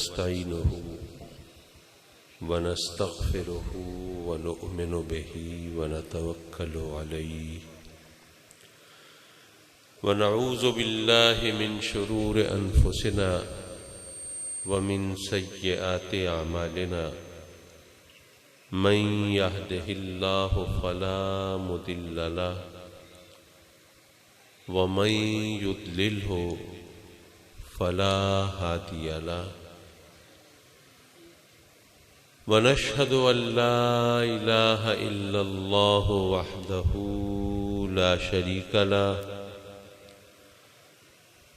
نستعينه ونستغفره ونؤمن به ونتوكل عليه ونعوذ بالله من شرور أنفسنا ومن سيئات أعمالنا من يهده الله فلا مضل له ومن يضلله فلا هادي له ونشهد أن لا إله إلا الله وحده لا شريك له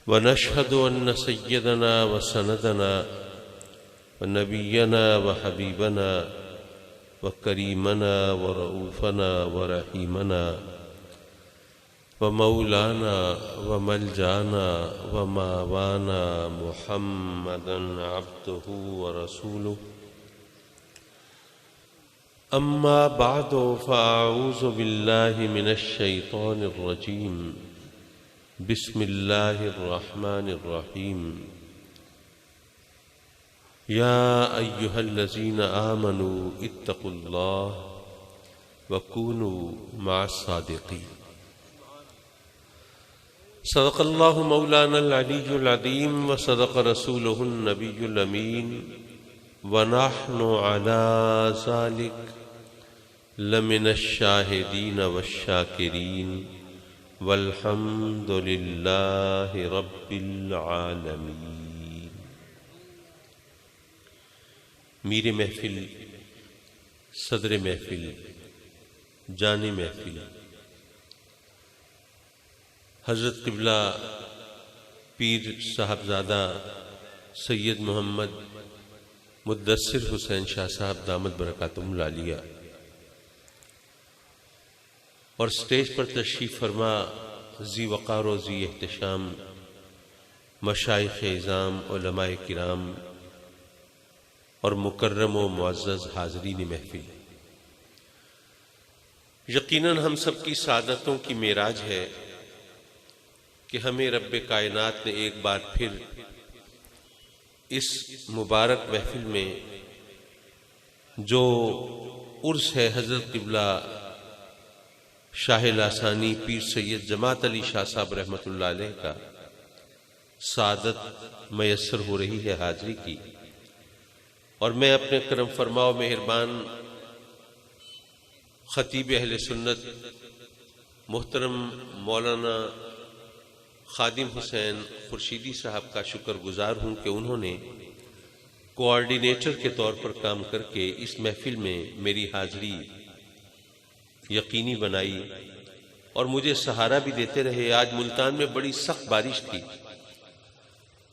ونشهد أن سيدنا وسندنا ونبينا وحبيبنا وكريمنا ورؤوفنا ورحيمنا ومولانا وملجانا وماوانا محمدا عبده ورسوله أما بعد فأعوذ بالله من الشيطان الرجيم بسم الله الرحمن الرحيم يا أيها الذين آمنوا اتقوا الله وكونوا مع الصادقين صدق الله مولانا العلي العظيم وصدق رسوله النبي الأمين ونحن على ذلك لمن الشاهدين والشاكرين والحمد لله رب العالمين۔ میر محفل، صدر محفل، جان محفل، حضرت قبلہ پیر صاحبزادہ سید محمد مدثر حسین شاہ صاحب دامت برکاتہم العالیہ اور سٹیج پر تشریف فرما ذی وقار و ذی احتشام مشائخ اعظام، علماء کرام اور مکرم و معزز حاضرین محفل، یقیناً ہم سب کی سعادتوں کی معراج ہے کہ ہمیں رب کائنات نے ایک بار پھر اس مبارک محفل میں جو عرس ہے حضرت قبلہ شاہ لاسانی پیر سید جماعت علی شاہ صاحب رحمۃ اللہ علیہ کا سعادت میسر ہو رہی ہے حاضری کی، اور میں اپنے کرم فرما و مہربان خطیب اہل سنت محترم مولانا خادم حسین خورشیدی صاحب کا شکر گزار ہوں کہ انہوں نے کوآرڈینیٹر کے طور پر کام کر کے اس محفل میں میری حاضری یقینی بنائی اور مجھے سہارا بھی دیتے رہے۔ آج ملتان میں بڑی سخت بارش تھی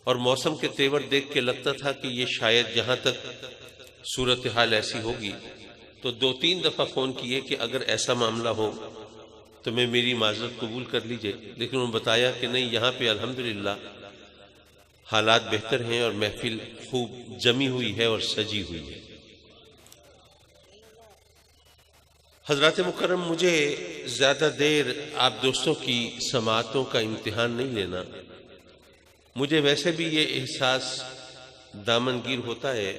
اور موسم کے تیور دیکھ کے لگتا تھا کہ یہ شاید جہاں تک صورتحال ایسی ہوگی تو 2-3 دفعہ فون کیے کہ اگر ایسا معاملہ ہو تو میں میری معذرت قبول کر لیجئے، لیکن انہوں نے بتایا کہ نہیں، یہاں پہ الحمدللہ حالات بہتر ہیں اور محفل خوب جمی ہوئی ہے اور سجی ہوئی ہے۔ حضرات مکرم، مجھے زیادہ دیر آپ دوستوں کی سماعتوں کا امتحان نہیں لینا۔ مجھے ویسے بھی یہ احساس دامنگیر ہوتا ہے،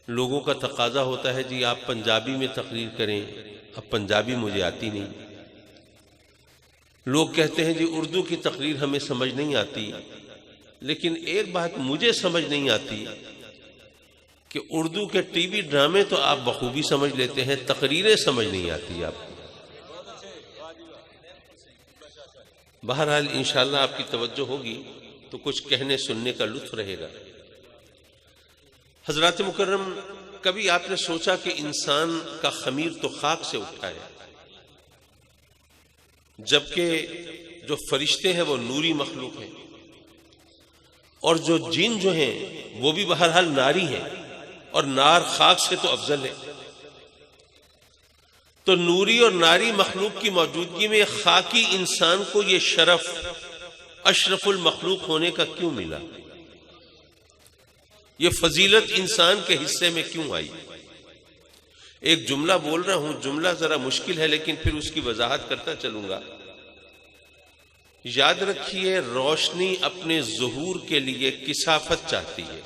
لوگوں کا تقاضا ہوتا ہے جی آپ پنجابی میں تقریر کریں، اب پنجابی مجھے آتی نہیں۔ لوگ کہتے ہیں جی اردو کی تقریر ہمیں سمجھ نہیں آتی، لیکن ایک بات مجھے سمجھ نہیں آتی کہ اردو کے ٹی وی ڈرامے تو آپ بخوبی سمجھ لیتے ہیں، تقریریں سمجھ نہیں آتی آپ کو۔ بہرحال انشاءاللہ آپ کی توجہ ہوگی تو کچھ کہنے سننے کا لطف رہے گا۔ حضرات مکرم، کبھی آپ نے سوچا کہ انسان کا خمیر تو خاک سے اٹھا ہے، جبکہ جو فرشتے ہیں وہ نوری مخلوق ہیں، اور جو جن جو ہیں وہ بھی بہرحال ناری ہیں، اور نار خاک سے تو افضل ہے۔ تو نوری اور ناری مخلوق کی موجودگی میں خاکی انسان کو یہ شرف اشرف المخلوق ہونے کا کیوں ملا؟ یہ فضیلت انسان کے حصے میں کیوں آئی؟ ایک جملہ بول رہا ہوں، جملہ ذرا مشکل ہے لیکن پھر اس کی وضاحت کرتا چلوں گا۔ یاد رکھیے، روشنی اپنے ظہور کے لیے کثافت چاہتی ہے،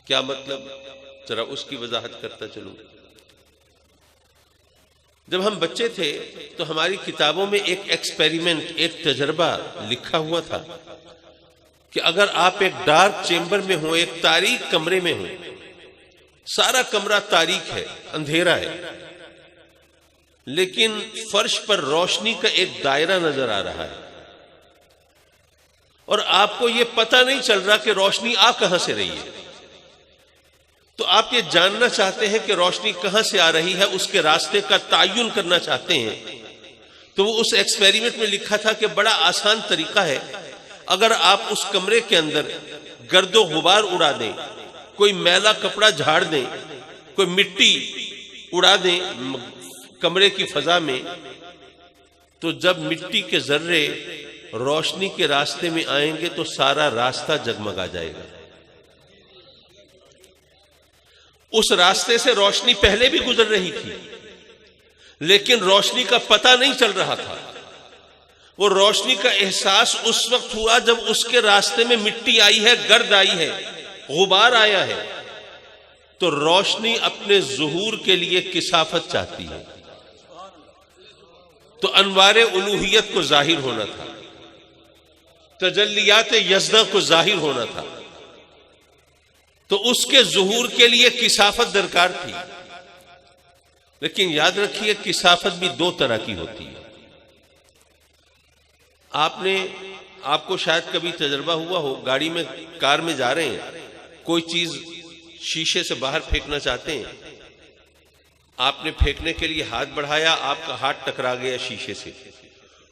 کیا مطلب؟ ذرا اس کی وضاحت کرتا چلوں۔ جب ہم بچے تھے تو ہماری کتابوں میں ایک ایکسپیریمنٹ، ایک تجربہ لکھا ہوا تھا کہ اگر آپ ایک ڈارک چیمبر میں ہوں، ایک تاریک کمرے میں ہوں، سارا کمرہ تاریک ہے، اندھیرا ہے، لیکن فرش پر روشنی کا ایک دائرہ نظر آ رہا ہے، اور آپ کو یہ پتہ نہیں چل رہا کہ روشنی آ کہاں سے رہی ہے، تو آپ یہ جاننا چاہتے ہیں کہ روشنی کہاں سے آ رہی ہے، اس کے راستے کا تعین کرنا چاہتے ہیں۔ تو وہ اس ایکسپیریمنٹ میں لکھا تھا کہ بڑا آسان طریقہ ہے، اگر آپ اس کمرے کے اندر گرد و غبار اڑا دیں، کوئی میلا کپڑا جھاڑ دیں، کوئی مٹی اڑا دیں کمرے کی فضا میں، تو جب مٹی کے ذرے روشنی کے راستے میں آئیں گے تو سارا راستہ جگمگا جائے گا۔ اس راستے سے روشنی پہلے بھی گزر رہی تھی، لیکن روشنی کا پتہ نہیں چل رہا تھا۔ وہ روشنی کا احساس اس وقت ہوا جب اس کے راستے میں مٹی آئی ہے، گرد آئی ہے، غبار آیا ہے، تو روشنی اپنے ظہور کے لیے کثافت چاہتی ہے، تو انوار الوہیت کو ظاہر ہونا تھا، تجلیات یزداں کو ظاہر ہونا تھا، تو اس کے ظہور کے لیے کثافت درکار تھی۔ لیکن یاد رکھیے کثافت بھی دو طرح کی ہوتی ہے۔ آپ کو شاید کبھی تجربہ ہوا ہو، گاڑی میں، کار میں جا رہے ہیں، کوئی چیز شیشے سے باہر پھینکنا چاہتے ہیں، آپ نے پھینکنے کے لیے ہاتھ بڑھایا، آپ کا ہاتھ ٹکرا گیا شیشے سے،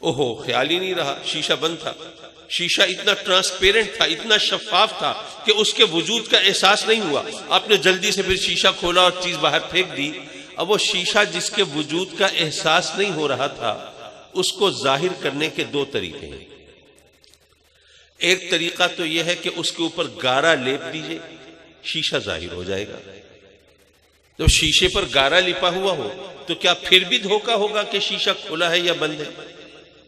اوہو، خیال ہی نہیں رہا، شیشہ بند تھا، شیشہ اتنا ٹرانسپیرنٹ تھا، اتنا شفاف تھا کہ اس کے وجود کا احساس نہیں ہوا، آپ نے جلدی سے پھر شیشہ کھولا اور چیز باہر پھینک دی۔ اب وہ شیشہ جس کے وجود کا احساس نہیں ہو رہا تھا، اس کو ظاہر کرنے کے دو طریقے ہیں۔ ایک طریقہ تو یہ ہے کہ اس کے اوپر گارا لیپ دیجئے، شیشہ ظاہر ہو جائے گا۔ جب شیشے پر گارا لپا ہوا ہو تو کیا پھر بھی دھوکہ ہوگا کہ شیشہ کھلا ہے یا بند ہے؟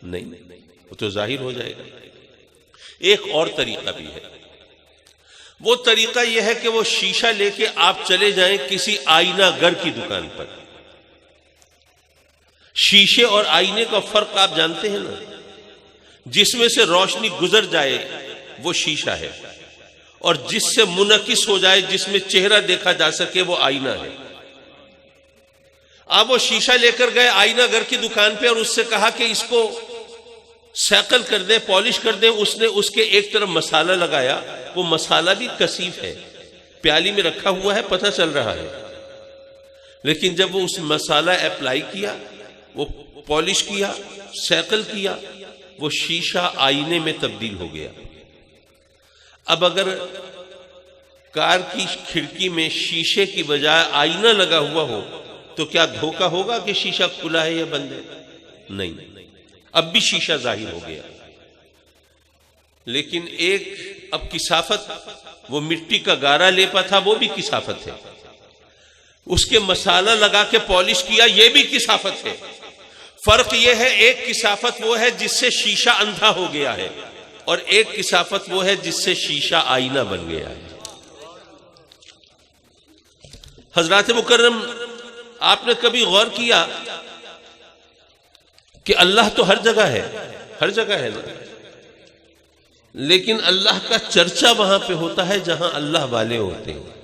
نہیں، وہ تو ظاہر ہو جائے گا۔ ایک اور طریقہ بھی ہے، وہ طریقہ یہ ہے کہ وہ شیشہ لے کے آپ چلے جائیں کسی آئینہ گر کی دکان پر۔ شیشے اور آئینے کا فرق آپ جانتے ہیں نا، جس میں سے روشنی گزر جائے وہ شیشہ ہے، اور جس سے منعکس ہو جائے، جس میں چہرہ دیکھا جا سکے، وہ آئینہ ہے۔ آپ وہ شیشہ لے کر گئے آئینہ گر کی دکان پہ اور اس سے کہا کہ اس کو سیکل کر دیں، پالش کر دیں۔ اس نے اس کے ایک طرف مسالہ لگایا، وہ مسالہ بھی کثیف ہے، پیالی میں رکھا ہوا ہے، پتہ چل رہا ہے، لیکن جب وہ اس مسالہ اپلائی کیا، وہ پالش کیا، سیکل کیا، وہ شیشہ آئینے میں تبدیل ہو گیا۔ اب اگر کار کی کھڑکی میں شیشے کی بجائے آئینہ لگا ہوا ہو تو کیا دھوکہ ہوگا کہ شیشہ کھلا ہے یا بند ہے؟ نہیں، اب بھی شیشہ ظاہر ہو گیا۔ لیکن ایک اب کثافت، وہ مٹی کا گارا لیپا تھا، وہ بھی کثافت ہے، اس کے مسالہ لگا کے پالش کیا، یہ بھی کثافت ہے۔ فرق یہ ہے، ایک کثافت وہ ہے جس سے شیشہ اندھا ہو گیا ہے، اور ایک کثافت وہ ہے جس سے شیشہ آئینہ بن گیا ہے۔ حضرات مکرم، آپ نے کبھی غور کیا کہ اللہ تو ہر جگہ ہے، ہر جگہ ہے نا، لیکن اللہ کا چرچا وہاں پہ ہوتا ہے جہاں اللہ والے ہوتے ہیں۔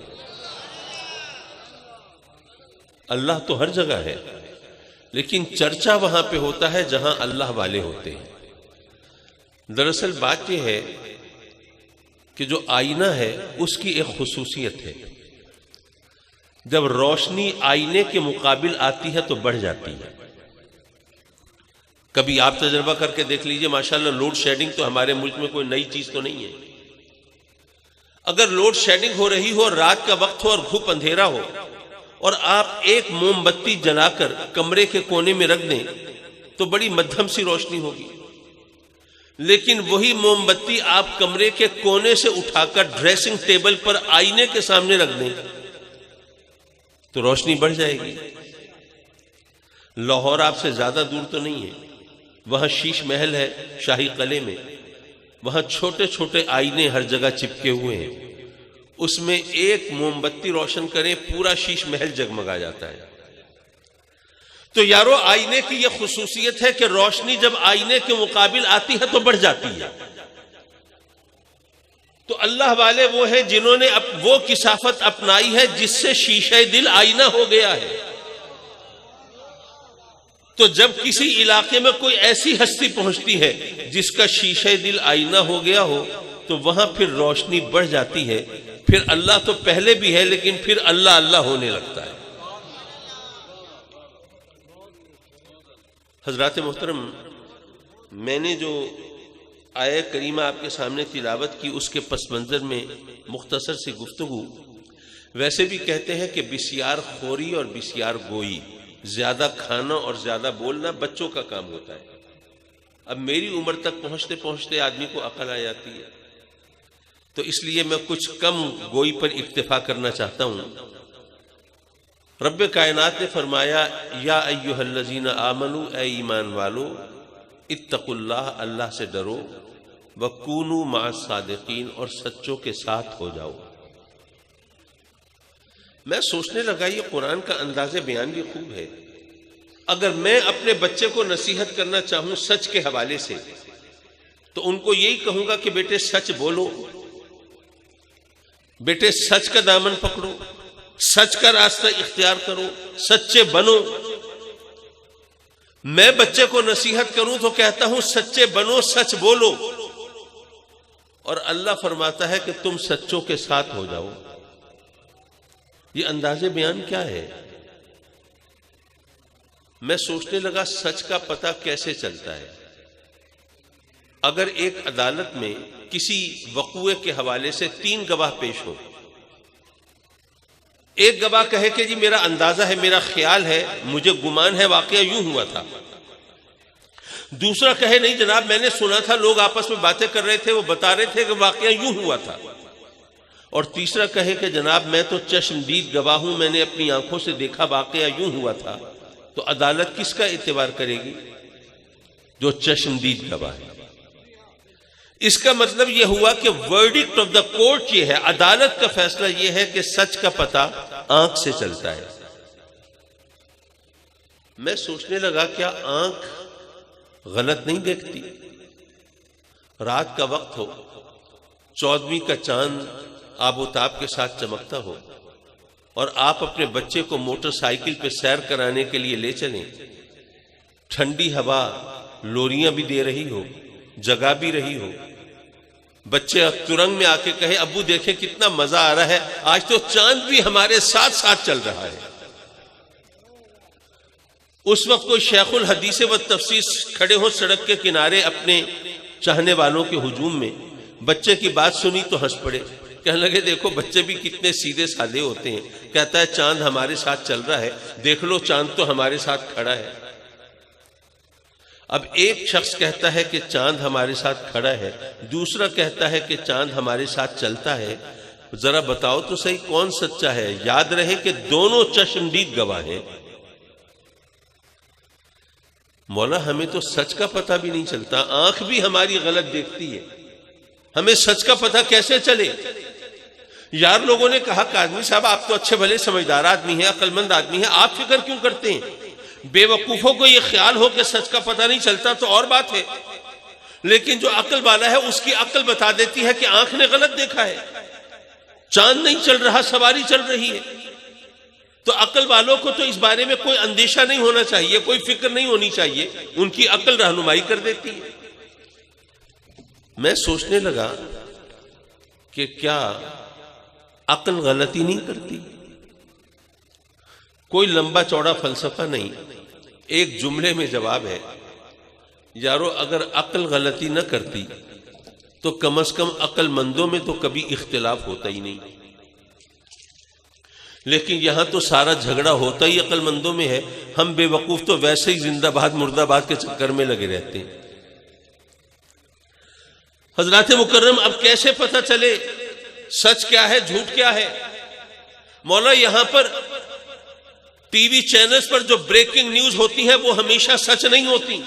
اللہ تو ہر جگہ ہے، لیکن چرچا وہاں پہ ہوتا ہے جہاں اللہ والے ہوتے ہیں۔ دراصل بات یہ ہے کہ جو آئینہ ہے اس کی ایک خصوصیت ہے، جب روشنی آئینے کے مقابل آتی ہے تو بڑھ جاتی ہے۔ کبھی آپ تجربہ کر کے دیکھ لیجئے، ماشاءاللہ لوڈ شیڈنگ تو ہمارے ملک میں کوئی نئی چیز تو نہیں ہے۔ اگر لوڈ شیڈنگ ہو رہی ہو اور رات کا وقت ہو اور گھپ اندھیرا ہو، اور آپ ایک موم بتی جلا کر کمرے کے کونے میں رکھ دیں تو بڑی مدھم سی روشنی ہوگی، لیکن وہی موم بتی آپ کمرے کے کونے سے اٹھا کر ڈریسنگ ٹیبل پر آئینے کے سامنے رکھ دیں تو روشنی بڑھ جائے گی۔ لاہور آپ سے زیادہ دور تو نہیں ہے، وہاں شیش محل ہے شاہی قلعے میں، وہاں چھوٹے چھوٹے آئینے ہر جگہ چپکے ہوئے ہیں، اس میں ایک موم بتی روشن کریں پورا شیش محل جگمگا جاتا ہے۔ تو یارو آئینے کی یہ خصوصیت ہے کہ روشنی جب آئینے کے مقابل آتی ہے تو بڑھ جاتی ہے۔ تو اللہ والے وہ ہیں جنہوں نے وہ کثافت اپنائی ہے جس سے شیشہ دل آئینہ ہو گیا ہے۔ تو جب کسی علاقے میں کوئی ایسی ہستی پہنچتی ہے جس کا شیشہ دل آئینہ ہو گیا ہو تو وہاں پھر روشنی بڑھ جاتی ہے، پھر اللہ تو پہلے بھی ہے لیکن پھر اللہ اللہ ہونے لگتا ہے۔ حضرات محترم، میں نے جو آیہ کریمہ آپ کے سامنے تلاوت کی اس کے پس منظر میں مختصر سی گفتگو، ویسے بھی کہتے ہیں کہ بسیار خوری اور بسیار گوئی، زیادہ کھانا اور زیادہ بولنا بچوں کا کام ہوتا ہے۔ اب میری عمر تک پہنچتے پہنچتے آدمی کو عقل آ جاتی ہے، تو اس لیے میں کچھ کم گوئی پر اکتفا کرنا چاہتا ہوں۔ رب کائنات نے فرمایا یا ایھا الذین آمنو، اے ایمان والو، اتقوا اللہ، اللہ سے ڈرو، وکونوا مع الصادقین، اور سچوں کے ساتھ ہو جاؤ۔ میں سوچنے لگا یہ قرآن کا انداز بیان بھی خوب ہے۔ اگر میں اپنے بچے کو نصیحت کرنا چاہوں سچ کے حوالے سے تو ان کو یہی کہوں گا کہ بیٹے سچ بولو، بیٹے سچ کا دامن پکڑو، سچ کا راستہ اختیار کرو، سچے بنو۔ میں بچے کو نصیحت کروں تو کہتا ہوں سچے بنو، سچ بولو، اور اللہ فرماتا ہے کہ تم سچوں کے ساتھ ہو جاؤ۔ یہ انداز بیان کیا ہے؟ میں سوچنے لگا سچ کا پتہ کیسے چلتا ہے۔ اگر ایک عدالت میں کسی وقوعے کے حوالے سے 3 گواہ پیش ہو، ایک گواہ کہے کہ جی میرا اندازہ ہے، میرا خیال ہے، مجھے گمان ہے واقعہ یوں ہوا تھا۔ دوسرا کہے نہیں جناب میں نے سنا تھا، لوگ آپس میں باتیں کر رہے تھے، وہ بتا رہے تھے کہ واقعہ یوں ہوا تھا۔ اور تیسرا کہے کہ جناب میں تو چشمدید گواہ ہوں، میں نے اپنی آنکھوں سے دیکھا واقعہ یوں ہوا تھا۔ تو عدالت کس کا اعتبار کرے گی؟ جو چشمدید گواہ ہے۔ اس کا مطلب یہ ہوا کہ ورڈکٹ آف دا کورٹ یہ ہے، عدالت کا فیصلہ یہ ہے کہ سچ کا پتہ آنکھ سے چلتا ہے۔ میں سوچنے لگا کیا آنکھ غلط نہیں دیکھتی؟ رات کا وقت ہو، 14ویں کا چاند آب و تاب کے ساتھ چمکتا ہو، اور آپ اپنے بچے کو موٹر سائیکل پہ سیر کرانے کے لیے لے چلیں، ٹھنڈی ہوا لوریاں بھی دے رہی ہو، جگا بھی رہی ہو، بچے ترنگ میں آ کے کہے ابو دیکھیں کتنا مزہ آ رہا ہے، آج تو چاند بھی ہمارے ساتھ ساتھ چل رہا ہے۔ اس وقت کوئی شیخ الحدیث و تفسیر کھڑے ہو سڑک کے کنارے اپنے چاہنے والوں کے ہجوم میں، بچے کی بات سنی تو ہنس پڑے، کہنے لگے دیکھو بچے بھی کتنے سیدھے سادے ہوتے ہیں، کہتا ہے چاند ہمارے ساتھ چل رہا ہے، دیکھ لو چاند تو ہمارے ساتھ کھڑا ہے۔ اب ایک شخص کہتا ہے کہ چاند ہمارے ساتھ کھڑا ہے، دوسرا کہتا ہے کہ چاند ہمارے ساتھ چلتا ہے، ذرا بتاؤ تو صحیح کون سچا ہے؟ یاد رہے کہ دونوں چشمدید گواہ ہیں۔ مولا ہمیں تو سچ کا پتہ بھی نہیں چلتا، آنکھ بھی ہماری غلط دیکھتی ہے، ہمیں سچ کا پتہ کیسے چلے؟ یار لوگوں نے کہا کہ آدمی صاحب آپ تو اچھے بھلے سمجھدار آدمی ہیں، عقل مند آدمی ہیں، آپ فکر کیوں کرتے ہیں؟ بے وقوفوں کو یہ خیال ہو کہ سچ کا پتہ نہیں چلتا تو اور بات ہے، لیکن جو عقل والا ہے اس کی عقل بتا دیتی ہے کہ آنکھ نے غلط دیکھا ہے، چاند نہیں چل رہا، سواری چل رہی ہے۔ تو عقل والوں کو تو اس بارے میں کوئی اندیشہ نہیں ہونا چاہیے، کوئی فکر نہیں ہونی چاہیے، ان کی عقل رہنمائی کر دیتی ہے۔ میں سوچنے لگا کہ کیا عقل غلطی نہیں کرتی؟ کوئی لمبا چوڑا فلسفہ نہیں، ایک جملے میں جواب ہے، یارو اگر عقل غلطی نہ کرتی تو کم از کم عقل مندوں میں تو کبھی اختلاف ہوتا ہی نہیں، لیکن یہاں تو سارا جھگڑا ہوتا ہی عقل مندوں میں ہے، ہم بے وقوف تو ویسے ہی زندہ باد مردہ باد کے چکر میں لگے رہتے ہیں۔ حضرات مکرم اب کیسے پتہ چلے سچ کیا ہے جھوٹ کیا ہے؟ مولا یہاں پر ٹی وی چینلز پر جو بریکنگ نیوز ہوتی ہیں وہ ہمیشہ سچ نہیں ہوتی،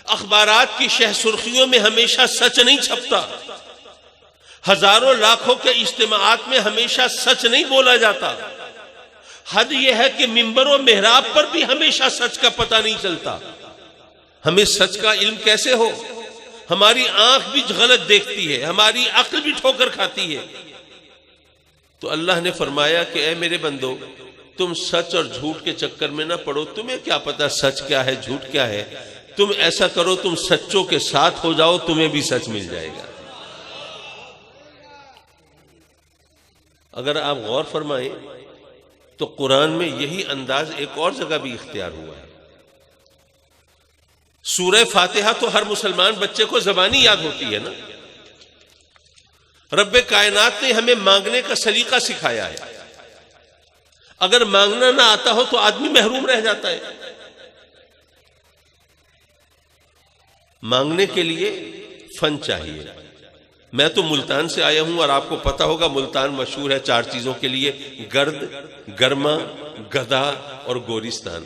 اخبارات کی شہ سرخیوں میں ہمیشہ سچ نہیں چھپتا، ہزاروں لاکھوں کے اجتماعات میں ہمیشہ سچ نہیں بولا جاتا. حد یہ ہے کہ ممبر و محراب پر بھی ہمیشہ سچ کا پتہ نہیں چلتا. ہمیں سچ کا علم کیسے ہو؟ ہماری آنکھ بھی غلط دیکھتی ہے، ہماری عقل بھی ٹھوکر کھاتی ہے. تو اللہ نے فرمایا کہ اے میرے بندو، تم سچ اور جھوٹ کے چکر میں نہ پڑو. تمہیں کیا پتا سچ کیا ہے جھوٹ کیا ہے؟ تم ایسا کرو، تم سچوں کے ساتھ ہو جاؤ، تمہیں بھی سچ مل جائے گا. اگر آپ غور فرمائیں تو قرآن میں یہی انداز ایک اور جگہ بھی اختیار ہوا ہے. سورہ فاتحہ تو ہر مسلمان بچے کو زبانی یاد ہوتی ہے نا. رب کائنات نے ہمیں مانگنے کا سلیقہ سکھایا ہے. اگر مانگنا نہ آتا ہو تو آدمی محروم رہ جاتا ہے. مانگنے کے لیے فن چاہیے. میں تو ملتان سے آیا ہوں اور آپ کو پتا ہوگا ملتان مشہور ہے 4 چیزوں کے لیے: گرد، گرما، گدھا اور گورستان.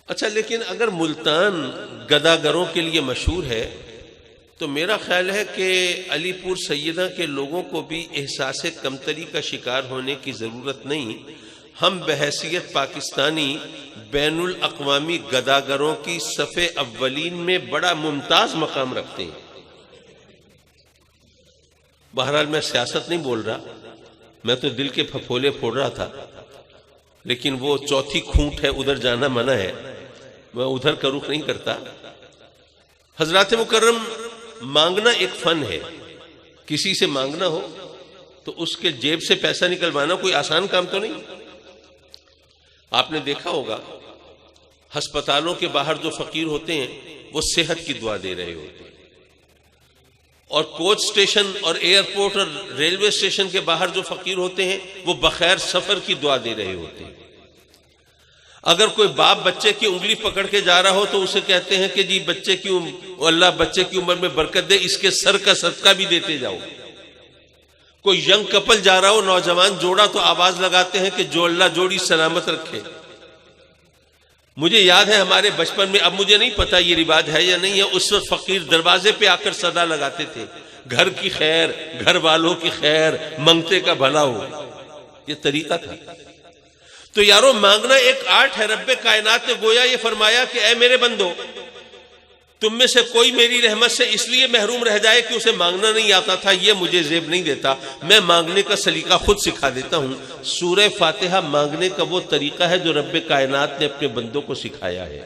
اچھا، لیکن اگر ملتان گدھا گروں کے لیے مشہور ہے تو میرا خیال ہے کہ علی پور سیدہ کے لوگوں کو بھی احساس کمتری کا شکار ہونے کی ضرورت نہیں. ہم بحیثیت پاکستانی بین الاقوامی گداگروں کی صف اولین میں بڑا ممتاز مقام رکھتے ہیں. بہرحال میں سیاست نہیں بول رہا، میں تو دل کے پھپھولے پھوڑ رہا تھا. لیکن وہ چوتھی کھونٹ ہے، ادھر جانا منع ہے، میں ادھر کا رخ نہیں کرتا. حضرات مکرم، مانگنا ایک فن ہے. کسی سے مانگنا ہو تو اس کے جیب سے پیسہ نکلوانا کوئی آسان کام تو نہیں. آپ نے دیکھا ہوگا ہسپتالوں کے باہر جو فقیر ہوتے ہیں وہ صحت کی دعا دے رہے ہوتے ہیں، اور کوچ سٹیشن اور ایئرپورٹ اور ریلوے اسٹیشن کے باہر جو فقیر ہوتے ہیں وہ بخیر سفر کی دعا دے رہے ہوتے ہیں. اگر کوئی باپ بچے کی انگلی پکڑ کے جا رہا ہو تو اسے کہتے ہیں کہ جی بچے کی اللہ بچے کی عمر میں برکت دے، اس کے سر کا صدقہ بھی دیتے جاؤ. کوئی ینگ کپل جا رہا ہو، نوجوان جوڑا، تو آواز لگاتے ہیں کہ جو اللہ جوڑی سلامت رکھے. مجھے یاد ہے ہمارے بچپن میں، اب مجھے نہیں پتا یہ رواج ہے یا نہیں ہے، اس وقت فقیر دروازے پہ آ کر صدا لگاتے تھے، گھر کی خیر، گھر والوں کی خیر، منگتے کا بھلا ہو. یہ طریقہ تھا. تو یارو، مانگنا ایک آرٹ ہے. رب کائنات نے گویا یہ فرمایا کہ اے میرے بندو، تم میں سے کوئی میری رحمت سے اس لیے محروم رہ جائے کہ اسے مانگنا نہیں آتا تھا، یہ مجھے زیب نہیں دیتا، میں مانگنے کا سلیقہ خود سکھا دیتا ہوں. سورہ فاتحہ مانگنے کا وہ طریقہ ہے جو رب کائنات نے اپنے بندوں کو سکھایا ہے.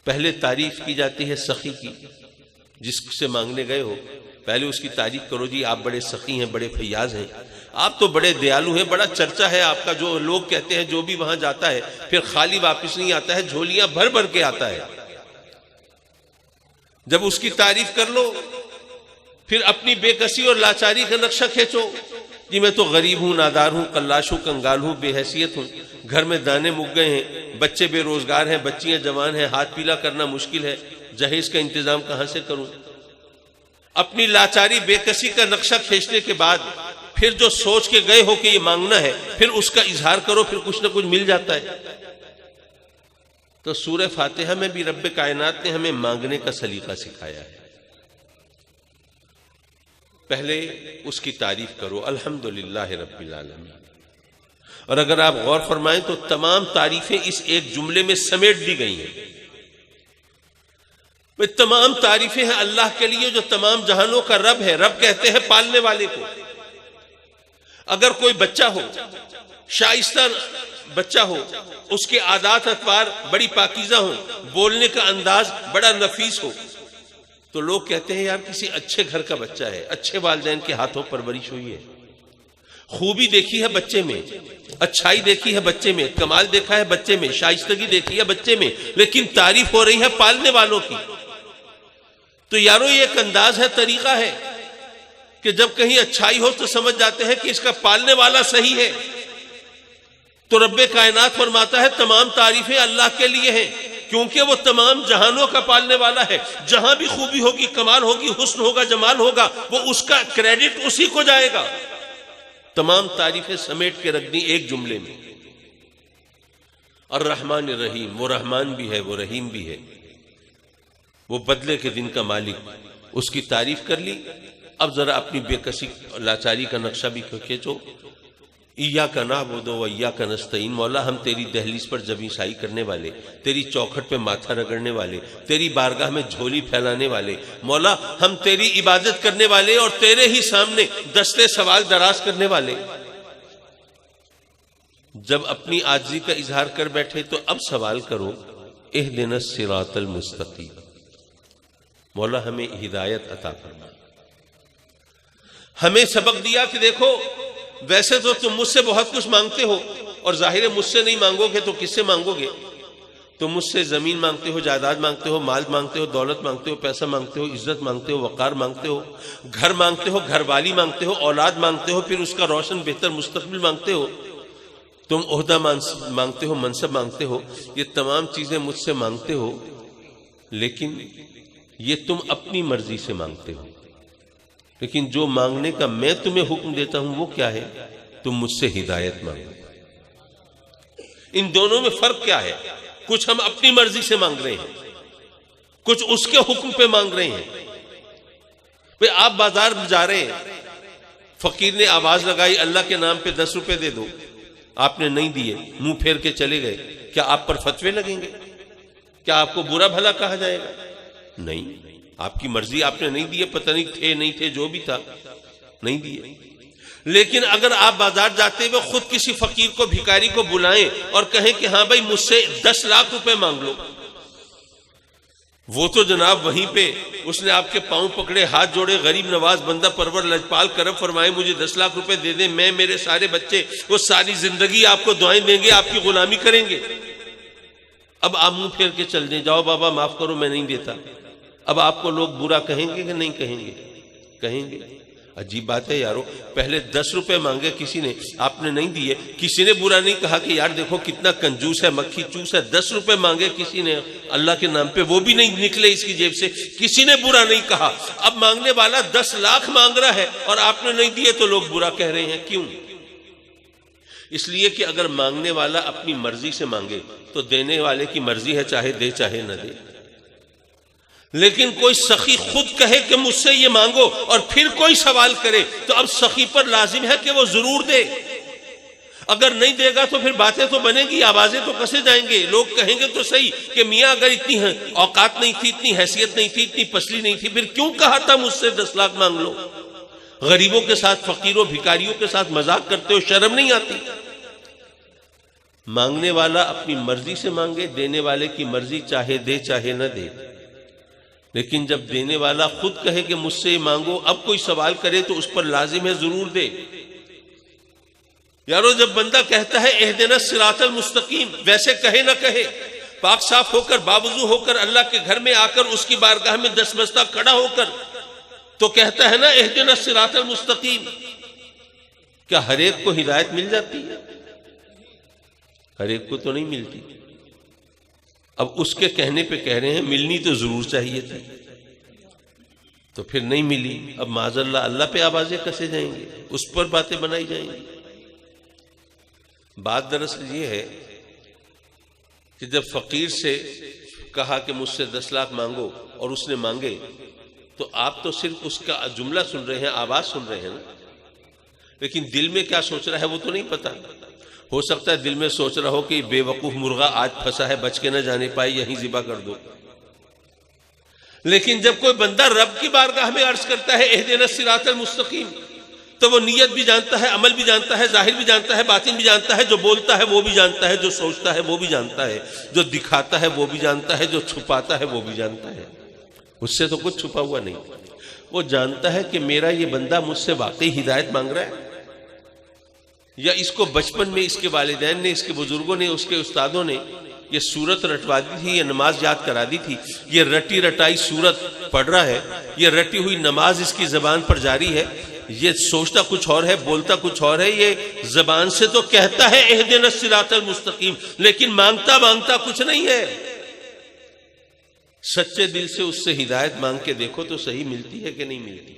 پہلے تعریف کی جاتی ہے سخی کی. جس سے مانگنے گئے ہو پہلے اس کی تعریف کرو، جی آپ بڑے سخی ہیں، بڑے فیاض ہیں، آپ تو بڑے دیالو ہیں، بڑا چرچا ہے آپ کا. جو لوگ کہتے ہیں جو بھی وہاں جاتا ہے پھر خالی واپس نہیں آتا ہے، جھولیاں بھر بھر کے آتا ہے. جب اس کی تعریف کر لو پھر اپنی بے کسی اور لاچاری کا نقشہ کھینچو. جی میں تو غریب ہوں، نادار ہوں، کلاش ہوں، کنگال ہوں، بے حیثیت ہوں، گھر میں دانے مک گئے ہیں، بچے بے روزگار ہیں، بچیاں جوان ہیں، ہاتھ پیلا کرنا مشکل ہے، جہیز کا انتظام کہاں سے کروں. اپنی لاچاری بے کسی کا نقشہ کھینچنے کے بعد پھر جو سوچ کے گئے ہو کہ یہ مانگنا ہے، پھر اس کا اظہار کرو، پھر کچھ نہ کچھ مل جاتا ہے. تو سورہ فاتحہ میں بھی رب کائنات نے ہمیں مانگنے کا سلیقہ سکھایا ہے. پہلے اس کی تعریف کرو، الحمدللہ رب العالمین. اور اگر آپ غور فرمائیں تو تمام تعریفیں اس ایک جملے میں سمیٹ دی گئی ہیں. تمام تعریفیں ہیں اللہ کے لیے جو تمام جہانوں کا رب ہے. رب کہتے ہیں پالنے والے کو. اگر کوئی بچہ ہو، شائستہ بچہ ہو، اس کے عادات اطوار بڑی پاکیزہ ہوں، بولنے کا انداز بڑا نفیس ہو، تو لوگ کہتے ہیں یار کسی اچھے گھر کا بچہ ہے، اچھے والدین کے ہاتھوں پرورش ہوئی ہے. خوبی دیکھی ہے بچے میں، اچھائی دیکھی ہے بچے میں، کمال دیکھا ہے بچے میں، شائستگی دیکھی ہے بچے میں، لیکن تعریف ہو رہی ہے پالنے والوں کی. تو یارو یہ ایک انداز ہے، طریقہ ہے کہ جب کہیں اچھائی ہو تو سمجھ جاتے ہیں کہ اس کا پالنے والا صحیح ہے. تو رب کائنات فرماتا ہے تمام تعریفیں اللہ کے لیے ہیں، کیونکہ وہ تمام جہانوں کا پالنے والا ہے. جہاں بھی خوبی ہوگی، کمال ہوگی، حسن ہوگا، جمال ہوگا، وہ اس کا کریڈٹ اسی کو جائے گا. تمام تعریفیں سمیٹ کے رکھ دی ایک جملے میں. الرحمن الرحیم، وہ رحمان بھی ہے، وہ رحیم بھی ہے، وہ بدلے کے دن کا مالک. اس کی تعریف کر لی. اب ذرا اپنی بے کسی لاچاری کا نقشہ بھی کھینچو. ایاک نعبد و ایاک نستعین، مولا ہم تیری دہلیز پر جبیں سائی کرنے والے، تیری چوکھٹ پہ ماتھا رگڑنے والے، تیری بارگاہ میں جھولی پھیلانے والے، مولا ہم تیری عبادت کرنے والے اور تیرے ہی سامنے دستے سوال دراز کرنے والے. جب اپنی عاجزی کا اظہار کر بیٹھے تو اب سوال کرو اہدنا الصراط المستقیم، مولا ہمیں ہدایت عطا فرما. ہمیں سبق دیا کہ دیکھو ویسے تو تم مجھ سے بہت کچھ مانگتے ہو، اور ظاہر ہے مجھ سے نہیں مانگو گے تو کس سے مانگو گے؟ تم مجھ سے زمین مانگتے ہو، جائیداد مانگتے ہو، مال مانگتے ہو، دولت مانگتے ہو، پیسہ مانگتے ہو، عزت مانگتے ہو، وقار مانگتے ہو، گھر مانگتے ہو، گھر والی مانگتے ہو، اولاد مانگتے ہو، پھر اس کا روشن بہتر مستقبل مانگتے ہو، تم عہدہ مانگتے ہو، منصب مانگتے ہو، یہ تمام چیزیں مجھ سے مانگتے ہو، لیکن یہ تم اپنی مرضی سے مانگتے ہو. لیکن جو مانگنے کا میں تمہیں حکم دیتا ہوں وہ کیا ہے؟ تم مجھ سے ہدایت مانگو. ان دونوں میں فرق کیا ہے؟ کچھ ہم اپنی مرضی سے مانگ رہے ہیں، کچھ اس کے حکم پہ مانگ رہے ہیں. بھئی آپ بازار میں جا رہے ہیں، فقیر نے آواز لگائی اللہ کے نام پہ 10 روپے دے دو، آپ نے نہیں دیے، منہ پھیر کے چلے گئے، کیا آپ پر فتوے لگیں گے؟ کیا آپ کو برا بھلا کہا جائے گا؟ نہیں، آپ کی مرضی، آپ نے نہیں دیے، پتہ نہیں تھے جو بھی تھا نہیں دیے. لیکن اگر آپ بازار جاتے ہوئے خود کسی فقیر کو، بھکاری کو بلائیں اور کہیں کہ ہاں بھائی مجھ سے 10 لاکھ روپے مانگ لو، وہ تو جناب وہیں پہ اس نے آپ کے پاؤں پکڑے، ہاتھ جوڑے، غریب نواز بندہ پرور لجپال کرم فرمائے مجھے 10 لاکھ روپے دے دیں، میں میرے سارے بچے وہ ساری زندگی آپ کو دعائیں دیں گے، آپ کی غلامی کریں گے. اب آپ منہ پھیر کے چل دیں، جاؤ بابا معاف کرو میں نہیں دیتا. اب آپ کو لوگ برا کہیں گے کہ نہیں کہیں گے؟ کہیں گے. عجیب بات ہے یارو، پہلے 10 روپے مانگے کسی نے، آپ نے نہیں دیے، کسی نے برا نہیں کہا کہ یار دیکھو کتنا کنجوس ہے، مکھی چوس ہے. 10 روپے مانگے کسی نے اللہ کے نام پہ، وہ بھی نہیں نکلے اس کی جیب سے، کسی نے برا نہیں کہا. اب مانگنے والا 10 لاکھ مانگ رہا ہے اور آپ نے نہیں دیے تو لوگ برا کہہ رہے ہیں. کیوں؟ اس لیے کہ اگر مانگنے والا اپنی مرضی سے مانگے تو دینے والے کی مرضی ہے، چاہے دے چاہے نہ دے. لیکن کوئی سخی خود کہے کہ مجھ سے یہ مانگو اور پھر کوئی سوال کرے تو اب سخی پر لازم ہے کہ وہ ضرور دے. اگر نہیں دے گا تو پھر باتیں تو بنے گی، آوازیں تو کسے جائیں گے. لوگ کہیں گے تو صحیح کہ میاں اگر اتنی اوقات نہیں تھی، اتنی حیثیت نہیں تھی، اتنی پسلی نہیں تھی، پھر کیوں کہا تھا مجھ سے 10 لاکھ مانگ لو؟ غریبوں کے ساتھ، فقیروں بھکاریوں کے ساتھ مذاق کرتے ہو، شرم نہیں آتی؟ مانگنے والا اپنی مرضی سے مانگے، دینے والے کی مرضی چاہے دے چاہے نہ دے. لیکن جب دینے والا خود کہے کہ مجھ سے مانگو، اب کوئی سوال کرے تو اس پر لازم ہے ضرور دے. یارو جب بندہ کہتا ہے اہدنا الصراط المستقیم، ویسے کہے نہ کہے، پاک صاف ہو کر، باوضو ہو کر، اللہ کے گھر میں آ کر، اس کی بارگاہ میں دستبستہ کھڑا ہو کر تو کہتا ہے نا اہدنا الصراط المستقیم. کیا ہر ایک کو ہدایت مل جاتی ہے؟ ہر ایک کو تو نہیں ملتی. اب اس کے کہنے پہ کہہ رہے ہیں ملنی تو ضرور چاہیے تھی، تو پھر نہیں ملی. اب معاذ اللہ اللہ پہ آوازیں کسے جائیں گے، اس پر باتیں بنائی جائیں گی. بات دراصل یہ ہے کہ جب فقیر سے کہا کہ مجھ سے 10 لاکھ مانگو اور اس نے مانگے تو آپ تو صرف اس کا جملہ سن رہے ہیں، آواز سن رہے ہیں نا، لیکن دل میں کیا سوچ رہا ہے وہ تو نہیں پتا. ہو سکتا ہے دل میں سوچ رہا ہو کہ بے وقوف مرغا آج پھنسا ہے، بچ کے نہ جانے پائے، یہیں ذبح کر دو. لیکن جب کوئی بندہ رب کی بارگاہ میں عرض کرتا ہے اہدنا الصراط المستقیم، تو وہ نیت بھی جانتا ہے، عمل بھی جانتا ہے، ظاہر بھی جانتا ہے، باطن بھی جانتا ہے، جو بولتا ہے وہ بھی جانتا ہے، جو سوچتا ہے وہ بھی جانتا ہے، جو دکھاتا ہے وہ بھی جانتا ہے، جو چھپاتا ہے وہ بھی جانتا ہے. اس سے تو کچھ چھپا ہوا نہیں. وہ جانتا ہے کہ میرا یہ بندہ مجھ سے واقعی ہدایت مانگ رہا ہے، یا اس کو بچپن میں اس کے والدین نے، اس کے بزرگوں نے، اس کے استادوں نے یہ سورت رٹوا دی تھی، یہ نماز یاد کرا دی تھی، یہ رٹی رٹائی سورت پڑھ رہا ہے، یہ رٹی ہوئی نماز اس کی زبان پر جاری ہے. یہ سوچتا کچھ اور ہے، بولتا کچھ اور ہے. یہ زبان سے تو کہتا ہے اہدنا الصراط المستقیم، لیکن مانگتا مانگتا کچھ نہیں ہے. سچے دل سے اس سے ہدایت مانگ کے دیکھو تو صحیح ملتی ہے کہ نہیں ملتی.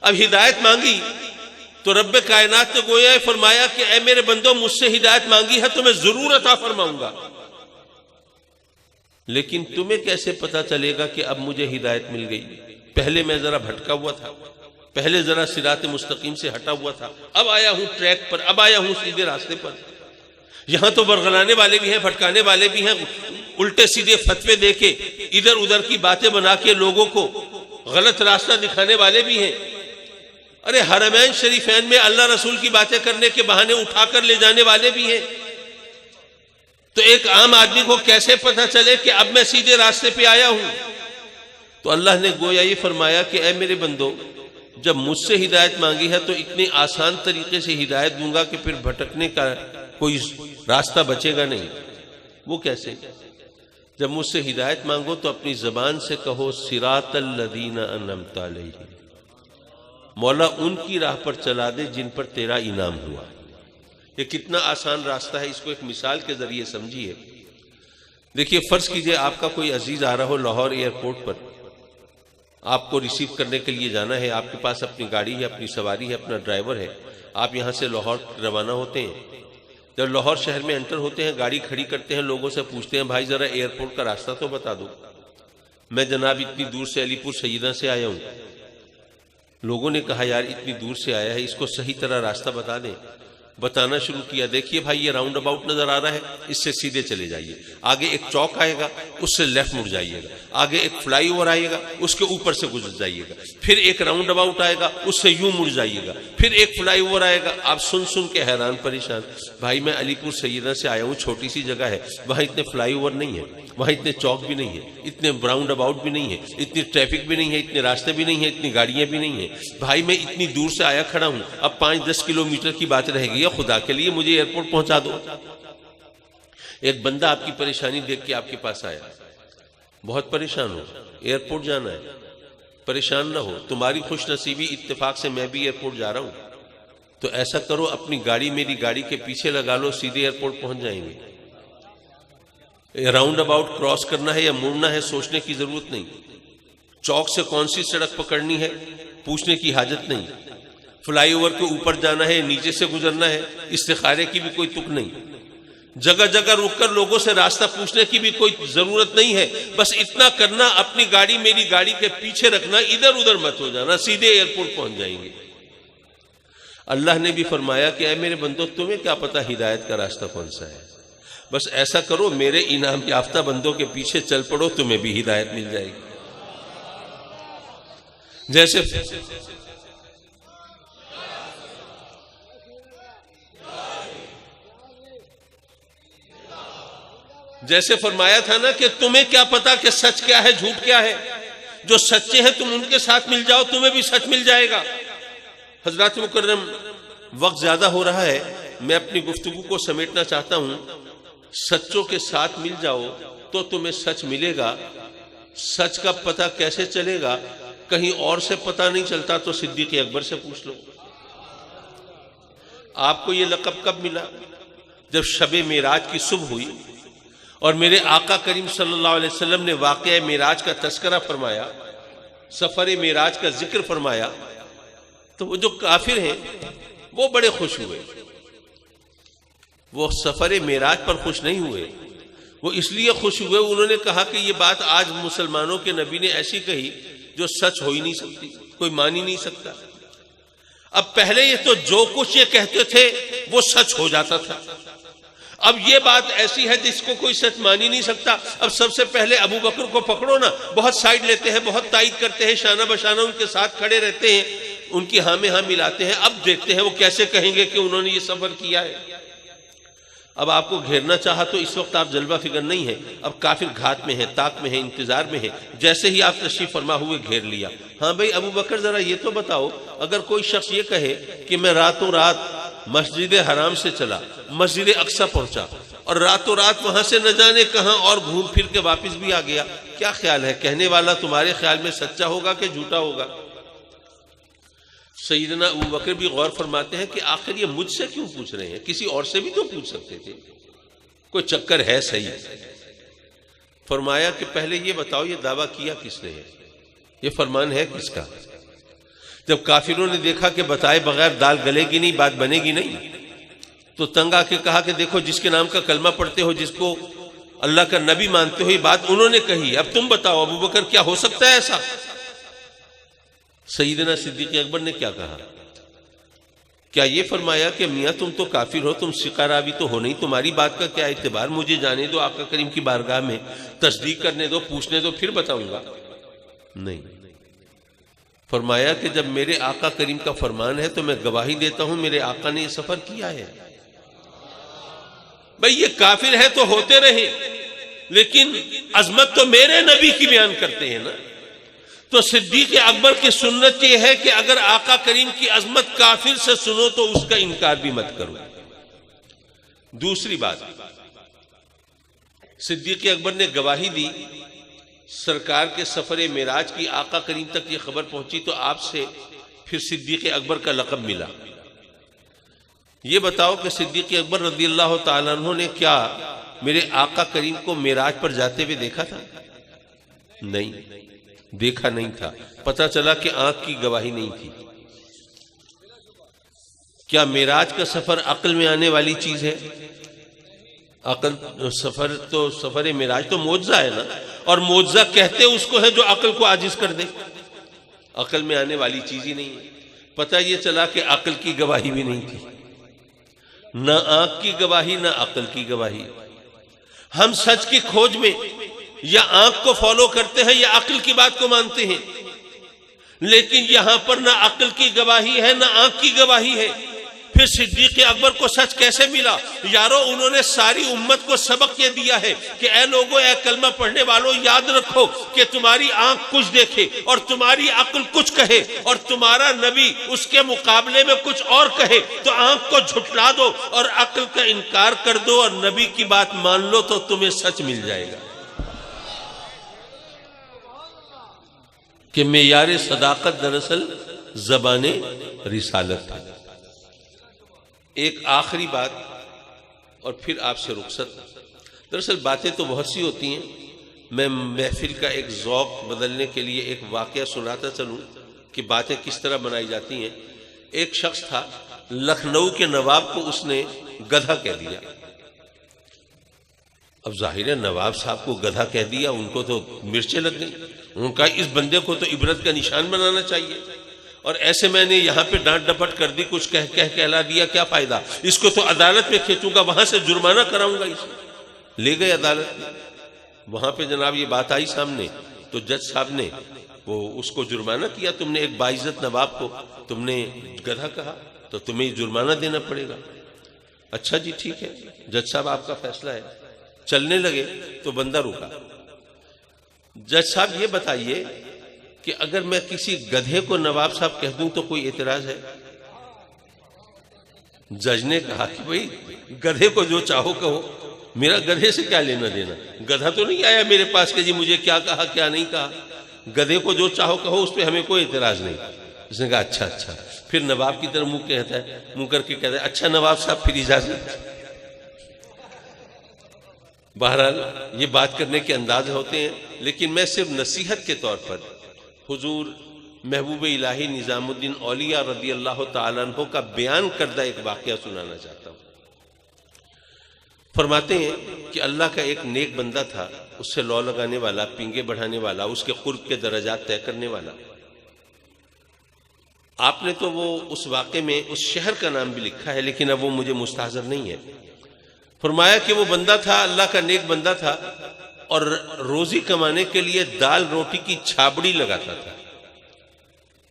اب ہدایت مانگی تو رب کائنات نے گویا فرمایا کہ اے میرے بندو، مجھ سے ہدایت مانگی ہے تو میں ضرور عطا فرماؤں گا. لیکن تمہیں کیسے پتا چلے گا کہ اب مجھے ہدایت مل گئی؟ پہلے میں ذرا بھٹکا ہوا تھا، پہلے ذرا صراط مستقیم سے ہٹا ہوا تھا، اب آیا ہوں ٹریک پر، اب آیا ہوں سیدھے راستے پر۔ یہاں تو برگلانے والے بھی ہیں، بھٹکانے والے بھی ہیں، الٹے سیدھے فتوے دے کے ادھر ادھر کی باتیں بنا کے لوگوں کو غلط راستہ دکھانے والے بھی ہیں۔ ارے حرمین شریفین میں اللہ رسول کی باتیں کرنے کے بہانے اٹھا کر لے جانے والے بھی ہیں۔ تو ایک عام آدمی کو کیسے پتا چلے کہ اب میں سیدھے راستے پہ آیا ہوں؟ تو اللہ نے گویا یہ فرمایا کہ اے میرے بندو، جب مجھ سے ہدایت مانگی ہے تو اتنے آسان طریقے سے ہدایت دوں گا کہ پھر بھٹکنے کا کوئی راستہ بچے گا نہیں۔ وہ کیسے؟ جب مجھ سے ہدایت مانگو تو اپنی زبان سے کہو صراط الذین انعمت علیہم، مولا ان کی راہ پر چلا دے جن پر تیرا انعام ہوا۔ یہ کتنا آسان راستہ ہے، اس کو ایک مثال کے ذریعے سمجھیے۔ دیکھیے فرض کیجئے آپ کا کوئی عزیز آ رہا ہو لاہور ایئرپورٹ پر، آپ کو ریسیو کرنے کے لیے جانا ہے، آپ کے پاس اپنی گاڑی ہے، اپنی سواری ہے، اپنا ڈرائیور ہے، آپ یہاں سے لاہور روانہ ہوتے ہیں۔ جب لاہور شہر میں انٹر ہوتے ہیں، گاڑی کھڑی کرتے ہیں، لوگوں سے پوچھتے ہیں بھائی ذرا ایئرپورٹ کا راستہ تو بتا دو، میں جناب اتنی دور سے علی پور سیدہ سے آیا ہوں۔ لوگوں نے کہا یار اتنی دور سے آیا ہے، اس کو صحیح طرح راستہ بتا دیں۔ بتانا شروع کیا، دیکھیے بھائی یہ راؤنڈ اباؤٹ نظر آ رہا ہے، اس سے سیدھے چلے جائیے، آگے ایک چوک آئے گا اس سے لیفٹ مڑ جائیے گا، آگے ایک فلائی اوور آئے گا اس کے اوپر سے گزر جائیے گا، پھر ایک راؤنڈ اباؤٹ آئے گا اس سے یوں مڑ جائیے گا، پھر ایک فلائی اوور آئے گا۔ آپ سن کے حیران پریشان، بھائی میں علی پور سیدہ سے آیا ہوں، چھوٹی سی جگہ ہے، وہاں اتنے فلائی اوور نہیں ہے، وہاں اتنے چوک بھی نہیں ہے، اتنے راؤنڈ اباؤٹ بھی نہیں ہے، اتنی ٹریفک بھی نہیں ہے، اتنے راستے بھی نہیں ہیں، اتنی گاڑیاں بھی نہیں ہیں۔ بھائی میں اتنی دور سے آیا کھڑا ہوں، اب 5-10 کلومیٹر کی بات رہ گئی ہے، خدا کے لیے مجھے ایئرپورٹ پہنچا دو۔ ایک بندہ آپ کی پریشانی دیکھ کے آپ کے پاس آیا، بہت پریشان ہو، ایئرپورٹ جانا ہے، پریشان نہ ہو، تمہاری خوش نصیبی اتفاق سے میں بھی ایئرپورٹ جا رہا ہوں، تو ایسا کرو اپنی گاڑی میری گاڑی کے پیچھے لگا لو، سیدھے ایئرپورٹ پہنچ جائیں گے۔ راؤنڈ اباؤٹ کراس کرنا ہے یا مڑنا ہے سوچنے کی ضرورت نہیں، چوک سے کون سی سڑک پکڑنی ہے پوچھنے کی حاجت نہیں، فلائی اوور کے اوپر جانا ہے نیچے سے گزرنا ہے استخارے کی بھی کوئی تک نہیں، جگہ جگہ رک کر لوگوں سے راستہ پوچھنے کی بھی کوئی ضرورت نہیں ہے۔ بس اتنا کرنا، اپنی گاڑی میری گاڑی کے پیچھے رکھنا، ادھر ادھر مت ہو جانا، سیدھے ایئرپورٹ پہنچ جائیں گے۔ اللہ نے بھی فرمایا کہ اے میرے بندو تمہیں کیا پتا ہدایت کا راستہ کون سا ہے، بس ایسا کرو میرے انعام یافتہ بندوں کے پیچھے چل پڑو، تمہیں بھی ہدایت مل جائے گی۔ جیسے فرمایا تھا نا کہ تمہیں کیا پتا کہ سچ کیا ہے جھوٹ کیا ہے، جو سچے ہیں تم ان کے ساتھ مل جاؤ، تمہیں بھی سچ مل جائے گا۔ حضرات مکرم، وقت زیادہ ہو رہا ہے، میں اپنی گفتگو کو سمیٹنا چاہتا ہوں۔ سچوں کے ساتھ مل جاؤ تو تمہیں سچ ملے گا۔ سچ کا پتہ کیسے چلے گا؟ کہیں اور سے پتہ نہیں چلتا تو صدیق اکبر سے پوچھ لو۔ آپ کو یہ لقب کب ملا؟ جب شب معراج کی صبح ہوئی اور میرے آقا کریم صلی اللہ علیہ وسلم نے واقعہ معراج کا تذکرہ فرمایا، سفر معراج کا ذکر فرمایا، تو وہ جو کافر ہیں وہ بڑے خوش ہوئے۔ وہ سفر معراج پر خوش نہیں ہوئے، وہ اس لیے خوش ہوئے، انہوں نے کہا کہ یہ بات آج مسلمانوں کے نبی نے ایسی کہی جو سچ ہو ہی نہیں سکتی، کوئی مان ہی نہیں سکتا۔ اب پہلے یہ تو جو کچھ یہ کہتے تھے وہ سچ ہو جاتا تھا، اب یہ بات ایسی ہے جس کو کوئی سچ مان ہی نہیں سکتا۔ اب سب سے پہلے ابو بکر کو پکڑو نا، بہت سائیڈ لیتے ہیں، بہت تائید کرتے ہیں، شانہ بشانہ ان کے ساتھ کھڑے رہتے ہیں، ان کی ہاں میں ہاں ملاتے ہیں۔ اب دیکھتے ہیں وہ کیسے کہیں گے کہ انہوں نے یہ سفر کیا ہے۔ اب آپ کو گھیرنا چاہا تو اس وقت آپ جلوہ فکر نہیں ہیں، اب کافر گھات میں ہیں، طاق میں ہیں، انتظار میں ہیں۔ جیسے ہی آپ تشریف فرما ہوئے گھیر لیا۔ ہاں بھئی ابو بکر ذرا یہ تو بتاؤ، اگر کوئی شخص یہ کہے کہ میں راتوں رات مسجد حرام سے چلا، مسجد اقصی پہنچا اور راتوں رات وہاں سے نہ جانے کہاں اور گھوم پھر کے واپس بھی آ گیا، کیا خیال ہے؟ کہنے والا تمہارے خیال میں سچا ہوگا کہ جھوٹا ہوگا؟ سیدنا ابو بکر بھی غور فرماتے ہیں کہ آخر یہ مجھ سے کیوں پوچھ رہے ہیں، کسی اور سے بھی تو پوچھ سکتے تھے، کوئی چکر ہے صحیح۔ فرمایا کہ پہلے یہ بتاؤ یہ دعویٰ کیا کس نے ہے، یہ فرمان ہے کس کا؟ جب کافروں نے دیکھا کہ بتائے بغیر دال گلے گی نہیں، بات بنے گی نہیں، تو تنگ آ کے کہا کہ دیکھو جس کے نام کا کلمہ پڑھتے ہو، جس کو اللہ کا نبی مانتے ہوئی بات انہوں نے کہی، اب تم بتاؤ ابو بکر کیا ہو سکتا ہے ایسا؟ سیدنا صدیق اکبر نے کیا کہا؟ کیا یہ فرمایا کہ میاں تم تو کافر ہو، تم ثقہ راوی تو ہو نہیں، تمہاری بات کا کیا اعتبار، مجھے جانے دو آقا کریم کی بارگاہ میں، تصدیق کرنے دو، پوچھنے دو، پھر بتاؤں گا؟ نہیں، فرمایا کہ جب میرے آقا کریم کا فرمان ہے تو میں گواہی دیتا ہوں میرے آقا نے یہ سفر کیا ہے۔ بھئی یہ کافر ہے تو ہوتے رہے، لیکن عظمت تو میرے نبی کی بیان کرتے ہیں نا۔ تو صدیق اکبر کی سنت یہ ہے کہ اگر آقا کریم کی عظمت کافر سے سنو تو اس کا انکار بھی مت کرو۔ دوسری بات، صدیق اکبر نے گواہی دی سرکار کے سفر معراج کی، آقا کریم تک یہ خبر پہنچی تو آپ سے پھر صدیق اکبر کا لقب ملا۔ یہ بتاؤ کہ صدیق اکبر رضی اللہ تعالیٰ عنہ نے کیا میرے آقا کریم کو معراج پر جاتے ہوئے دیکھا تھا؟ نہیں، دیکھا نہیں تھا۔ پتہ چلا کہ آنکھ کی گواہی نہیں تھی۔ کیا معراج کا سفر عقل میں آنے والی چیز ہے؟ سفر معراج تو معجزہ ہے نا، اور معجزہ کہتے اس کو ہے جو عقل کو عاجز کر دے، عقل میں آنے والی چیز ہی نہیں ہے۔ پتہ یہ چلا کہ عقل کی گواہی بھی نہیں تھی، نہ آنکھ کی گواہی نہ عقل کی گواہی۔ ہم سچ کی کھوج میں یا آنکھ کو فالو کرتے ہیں یا عقل کی بات کو مانتے ہیں، لیکن یہاں پر نہ عقل کی گواہی ہے نہ آنکھ کی گواہی ہے۔ پھر صدیق اکبر کو سچ کیسے ملا؟ یارو انہوں نے ساری امت کو سبق یہ دیا ہے کہ اے لوگوں، اے کلمہ پڑھنے والوں، یاد رکھو کہ تمہاری آنکھ کچھ دیکھے اور تمہاری عقل کچھ کہے اور تمہارا نبی اس کے مقابلے میں کچھ اور کہے تو آنکھ کو جھٹلا دو اور عقل کا انکار کر دو اور نبی کی بات مان لو تو تمہیں سچ مل جائے گا۔ کہ معیار صداقت دراصل زبان رسالت ہے۔ ایک آخری بات اور پھر آپ سے رخصت۔ دراصل باتیں تو بہت سی ہوتی ہیں، میں محفل کا ایک ذوق بدلنے کے لیے ایک واقعہ سناتا چلوں کہ باتیں کس طرح بنائی جاتی ہیں۔ ایک شخص تھا، لکھنؤ کے نواب کو اس نے گدھا کہہ دیا۔ اب ظاہر ہے نواب صاحب کو گدھا کہہ دیا، ان کو تو مرچیں لگ گئی، ان کا اس بندے کو تو عبرت کا نشان بنانا چاہیے، اور ایسے میں نے یہاں پہ ڈانٹ ڈپٹ کر دی، کچھ کہلا دیا، کیا فائدہ، اس کو تو عدالت میں کھینچوں گا، وہاں سے جرمانہ کراؤں گا اسے۔ لے گئے عدالت میں، وہاں پہ جناب یہ بات آئی سامنے تو جج صاحب نے وہ اس کو جرمانہ کیا، تم نے ایک باعزت نواب کو تم نے گدھا کہا تو تمہیں جرمانہ دینا پڑے گا۔ اچھا جی ٹھیک ہے جج صاحب، آپ کا فیصلہ ہے۔ چلنے لگے تو بندہ رکا۔ جج صاحب یہ بتائیے کہ اگر میں کسی گدھے کو نواب صاحب کہہ دوں تو کوئی اعتراض ہے؟ جج نے کہا کہ بھئی گدھے کو جو چاہو کہو، میرا گدھے سے کیا لینا دینا، گدھا تو نہیں آیا میرے پاس کہ جی مجھے کیا کہا کیا نہیں کہا، گدھے کو جو چاہو کہو، اس پہ ہمیں کوئی اعتراض نہیں۔ اس نے کہا اچھا۔ پھر نواب کی طرف منہ کر کے کہتا ہے اچھا نواب صاحب پھر اجازت۔ بہرحال یہ بات کرنے کے انداز ہوتے ہیں، لیکن میں صرف نصیحت کے طور پر حضور محبوب الہی نظام الدین اولیاء رضی اللہ تعالیٰ عنہ کا بیان کردہ ایک واقعہ سنانا چاہتا ہوں۔ فرماتے ہیں کہ اللہ کا ایک نیک بندہ تھا، اس سے لو لگانے والا، پینگے بڑھانے والا، اس کے قرب کے درجات طے کرنے والا۔ آپ نے تو وہ اس واقعے میں اس شہر کا نام بھی لکھا ہے، لیکن اب وہ مجھے مستحضر نہیں ہے۔ فرمایا کہ وہ بندہ تھا، اللہ کا نیک بندہ تھا، اور روزی کمانے کے لیے دال روٹی کی چھابڑی لگاتا تھا۔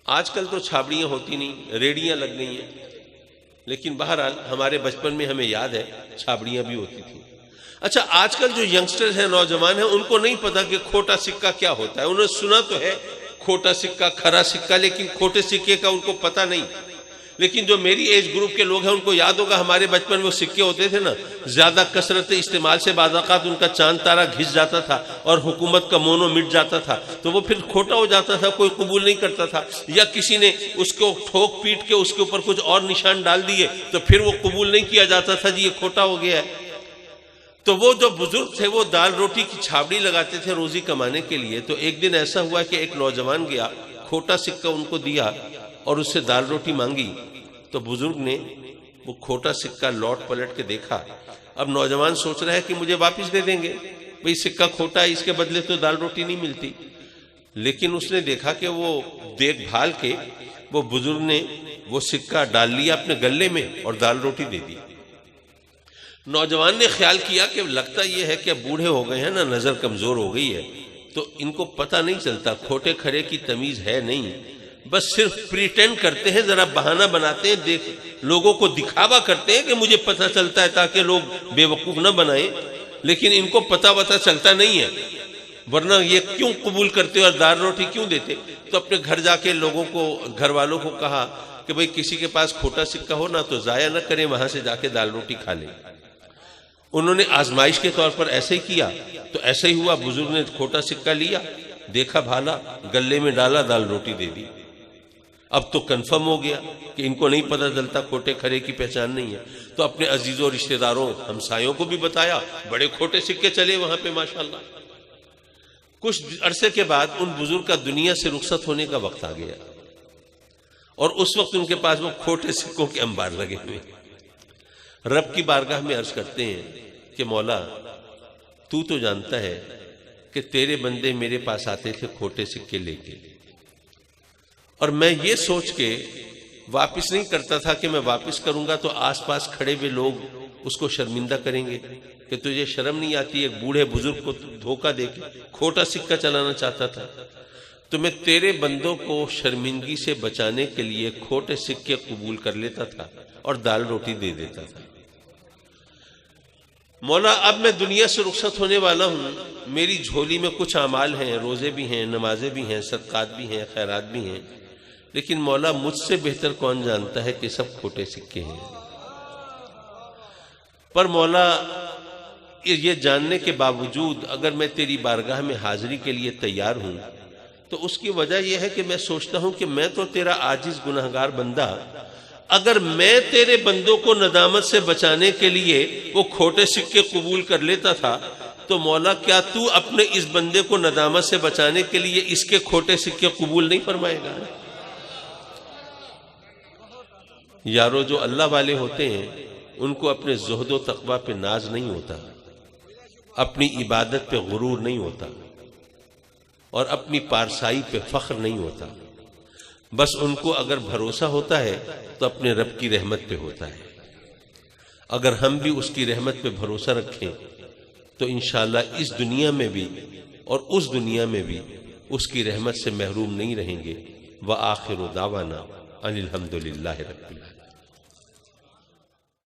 آج کل تو چھابڑیاں ہوتی نہیں، ریڑیاں لگ گئی ہیں، لیکن بہرحال ہمارے بچپن میں ہمیں یاد ہے چھابڑیاں بھی ہوتی تھیں۔ اچھا آج کل جو ینگسٹر ہیں، نوجوان ہیں، ان کو نہیں پتا کہ کھوٹا سکہ کیا ہوتا ہے۔ انہوں نے سنا تو ہے کھوٹا سکہ، کھرا سکہ، لیکن کھوٹے سکے کا ان کو پتہ نہیں۔ لیکن جو میری ایج گروپ کے لوگ ہیں ان کو یاد ہوگا ہمارے بچپن میں وہ سکے ہوتے تھے نا، زیادہ کثرت استعمال سے بعض اوقات ان کا چاند تارا گھس جاتا تھا اور حکومت کا مونو مٹ جاتا تھا، تو وہ پھر کھوٹا ہو جاتا تھا، کوئی قبول نہیں کرتا تھا، یا کسی نے اس کو ٹھوک پیٹ کے اس کے اوپر کچھ اور نشان ڈال دیے تو پھر وہ قبول نہیں کیا جاتا تھا، جی یہ کھوٹا ہو گیا ہے۔ تو وہ جو بزرگ تھے وہ دال روٹی کی چھابڑی لگاتے تھے روزی کمانے کے لیے۔ تو ایک دن ایسا ہوا کہ ایک نوجوان گیا، کھوٹا سکہ ان کو دیا اور اس سے دال روٹی مانگی، تو بزرگ نے وہ کھوٹا سکہ لوٹ پلٹ کے دیکھا۔ اب نوجوان سوچ رہا ہے کہ مجھے واپس دے دیں گے، بھئی سکہ کھوٹا ہے، اس کے بدلے تو دال روٹی نہیں ملتی. لیکن اس نے دیکھا کہ وہ دیکھ بھال کے وہ بزرگ نے وہ سکہ ڈال لیا اپنے گلے میں اور دال روٹی دے دی. نوجوان نے خیال کیا کہ لگتا یہ ہے کہ اب بوڑھے ہو گئے ہیں نا، نظر کمزور ہو گئی ہے، تو ان کو پتہ نہیں چلتا، کھوٹے کھڑے کی تمیز ہے نہیں، بس صرف پریٹینڈ کرتے ہیں، ذرا بہانہ بناتے ہیں، دیکھ لوگوں کو دکھاوا کرتے ہیں کہ مجھے پتہ چلتا ہے تاکہ لوگ بے وقوف نہ بنائیں، لیکن ان کو پتہ چلتا نہیں ہے. ورنہ یہ کیوں قبول کرتے اور دال روٹی کیوں دیتے؟ تو اپنے گھر جا کے لوگوں کو، گھر والوں کو کہا کہ بھئی کسی کے پاس کھوٹا سکہ ہو نا تو ضائع نہ کریں، وہاں سے جا کے دال روٹی کھا لیں. انہوں نے آزمائش کے طور پر ایسے ہی کیا، تو ایسے ہی ہوا. بزرگ نے کھوٹا سکہ لیا، دیکھا بھالا، گلے میں ڈالا، دال روٹی دے دی. اب تو کنفرم ہو گیا کہ ان کو نہیں پتہ چلتا، کھوٹے کھرے کی پہچان نہیں ہے. تو اپنے عزیزوں، رشتہ داروں، ہمسایوں کو بھی بتایا، بڑے کھوٹے سکے چلے وہاں پہ ماشاءاللہ. کچھ عرصے کے بعد ان بزرگ کا دنیا سے رخصت ہونے کا وقت آ گیا، اور اس وقت ان کے پاس وہ کھوٹے سکوں کے انبار لگے ہوئے. رب کی بارگاہ میں عرض کرتے ہیں کہ مولا تو جانتا ہے کہ تیرے بندے میرے پاس آتے تھے کھوٹے سکے لے کے، اور میں یہ سوچ کے واپس نہیں کرتا تھا کہ میں واپس کروں گا تو آس پاس کھڑے ہوئے لوگ اس کو شرمندہ کریں گے کہ تجھے شرم نہیں آتی ایک بوڑھے بزرگ کو دھوکہ دے کے کھوٹا سکہ چلانا چاہتا تھا. تو میں تیرے بندوں کو شرمندگی سے بچانے کے لیے کھوٹے سکے قبول کر لیتا تھا اور دال روٹی دے دیتا تھا. مولا اب میں دنیا سے رخصت ہونے والا ہوں، میری جھولی میں کچھ اعمال ہیں، روزے بھی ہیں، نمازیں بھی ہیں، صدقات بھی ہیں، خیرات بھی ہیں، لیکن مولا مجھ سے بہتر کون جانتا ہے کہ سب کھوٹے سکے ہیں. پر مولا یہ جاننے کے باوجود اگر میں تیری بارگاہ میں حاضری کے لیے تیار ہوں تو اس کی وجہ یہ ہے کہ میں سوچتا ہوں کہ میں تو تیرا عاجز گناہگار بندہ، اگر میں تیرے بندوں کو ندامت سے بچانے کے لیے وہ کھوٹے سکے قبول کر لیتا تھا تو مولا کیا تو اپنے اس بندے کو ندامت سے بچانے کے لیے اس کے کھوٹے سکے قبول نہیں فرمائے گا؟ یارو جو اللہ والے ہوتے ہیں ان کو اپنے زہد و تقوی پہ ناز نہیں ہوتا، اپنی عبادت پہ غرور نہیں ہوتا، اور اپنی پارسائی پہ فخر نہیں ہوتا. بس ان کو اگر بھروسہ ہوتا ہے تو اپنے رب کی رحمت پہ ہوتا ہے. اگر ہم بھی اس کی رحمت پہ بھروسہ رکھیں تو انشاءاللہ اس دنیا میں بھی اور اس دنیا میں بھی اس کی رحمت سے محروم نہیں رہیں گے. وآخر دعوانا ان الحمدللہ رب العالمین.